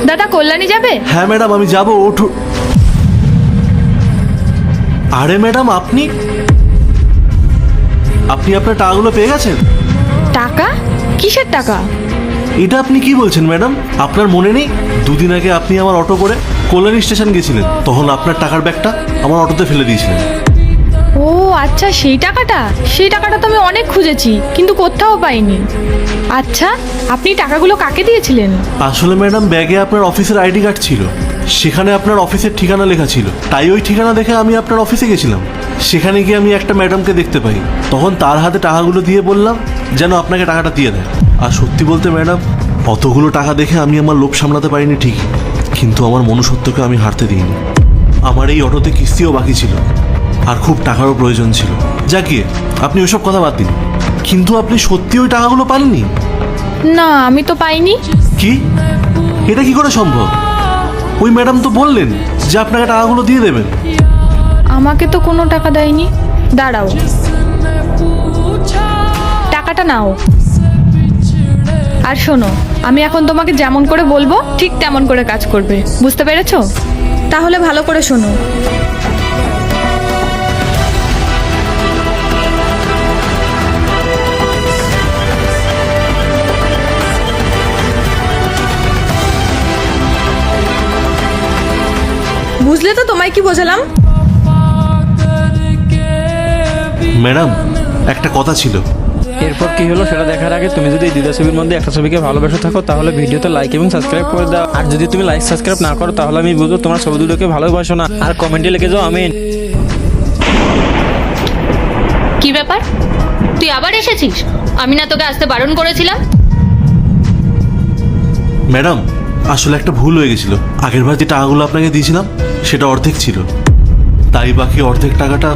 দাদা কল্যাণী যাবে? হ্যাঁ ম্যাডাম আমি যাব, ওঠো। আরে ম্যাডাম আপনি আপনি আপনার টাকাগুলো পেয়ে গেছেন? টাকা? কিসের টাকা? এটা আপনি কি বলছেন ম্যাডাম? আপনার মনে নেই দুদিন আগে আপনি আমার অটো করে কল্যাণী স্টেশন গেছিলেন, তখন আপনার টাকার ব্যাগটা আমার অটোতে ফেলে দিয়েছিলেন। ও আচ্ছা, সেই টাকাটা তো আমি অনেক খুঁজেছি কিন্তু কোথাও পাইনি। আচ্ছা, আপনি টাকাগুলো কাকে দিয়েছিলেন? আসলে ম্যাডাম ব্যাগে আপনার অফিসের আইডি কার্ড ছিল, সেখানে আপনার অফিসের ঠিকানা লেখা ছিল, তাই ওই ঠিকানা দেখে আমি আপনার অফিসে গেছিলাম। সেখানে গিয়ে আমি একটা ম্যাডামকে দেখতে পাই, তখন তার হাতে টাকাগুলো দিয়ে বললাম যেন আপনাকে টাকাটা দিয়ে দেয়। আর সত্যি বলতে ম্যাডাম, অতগুলো টাকা দেখে আমি আমার লোভ সামলাতে পারিনি ঠিকই, কিন্তু আমার মনুষ্যত্বকে আমি হারতে দিইনি। আমার এই অটোতে কিস্তিও বাকি ছিল, আর খুব টাকারও প্রয়োজন ছিল। গিয়ে আপনি ওসব কথা বাদ দিন, কিন্তু আপনি সত্যি ওই টাকাগুলো পাননি? না, আমি তো পাইনি। কি? এটা কি করে সম্ভব? ওই ম্যাডাম তো বললেন যে আপনাকে টাকাগুলো দিয়ে দেবেন। আমাকে তো কোনো টাকা দেয়নি। দাঁড়াও, টাকাটা নাও। আর শোনো, আমি এখন তোমাকে যেমন করে বলবো ঠিক তেমন করে কাজ করবে, বুঝতে পেরেছো? তাহলে ভালো করে শোনো। বুঝলে তো তোমায় কি বোঝালাম? ম্যাডাম একটা কথা ছিল। এরপর কি হলো সেটা দেখার আগে তুমি যদি এই দুটো ছবির মধ্যে একটা ছবিকে ভালোবেসে থাকো তাহলে ভিডিওতে লাইক এবং সাবস্ক্রাইব করে দাও। আর যদি তুমি লাইক সাবস্ক্রাইব না করো তাহলে আমি বুঝবো তোমার ছবি দুটোকে ভালোবাসো না। আর কমেন্টে লিখে যাও আমিন। কি ব্যাপার, তুই আবার এসেছিস? আমি না তোকে আসতে বারণ করেছিলাম? ম্যাডাম আসলে একটা ভুল হয়ে গেছিল, আগের বার যে টাকাগুলো আপনাকে দিয়েছিলাম সেটা অর্ধেক ছিল, তাই বাকি অর্ধেক টাকাটা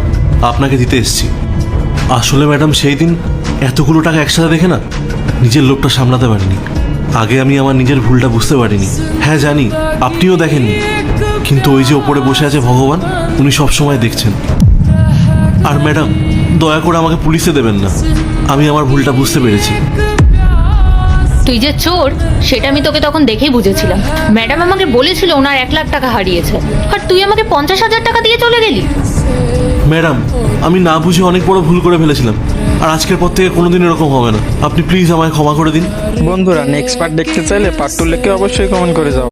আপনাকে দিতে এসেছি। আসলে ম্যাডাম সেই দিন এতগুলো টাকা একসাথে দেখে না নিজের লোভটা সামলাতে পারিনি। আগে আমি আমার নিজের ভুলটা বুঝতে পারিনি। হ্যাঁ জানি আপনিও দেখেননি, কিন্তু ওই যে ওপরে বসে আছে ভগবান, উনি সবসময় দেখছেন। আর ম্যাডাম দয়া করে আমাকে পুলিশে দেবেন না, আমি আমার ভুলটা বুঝতে পেরেছি। তুই যে চোর সেটা আমি তোকে তখন দেখেই বুঝেছিলাম। ম্যাডাম আমাকে বলেছিল ওনার 1,00,000 টাকা হারিয়েছে, আর তুই আমাকে 50,000 টাকা দিয়ে চলে গেলি। ম্যাডাম আমি না বুঝে অনেক বড় ভুল করে ফেলেছিলাম, আর আজকের পর থেকে কোনোদিন এরকম হবে না। আপনি প্লিজ আমায় ক্ষমা করে দিন। বন্ধুরা নেক্সট পার্ট দেখতে চাইলে পার্ট 2 লিখে অবশ্যই কমেন্ট করে যাও।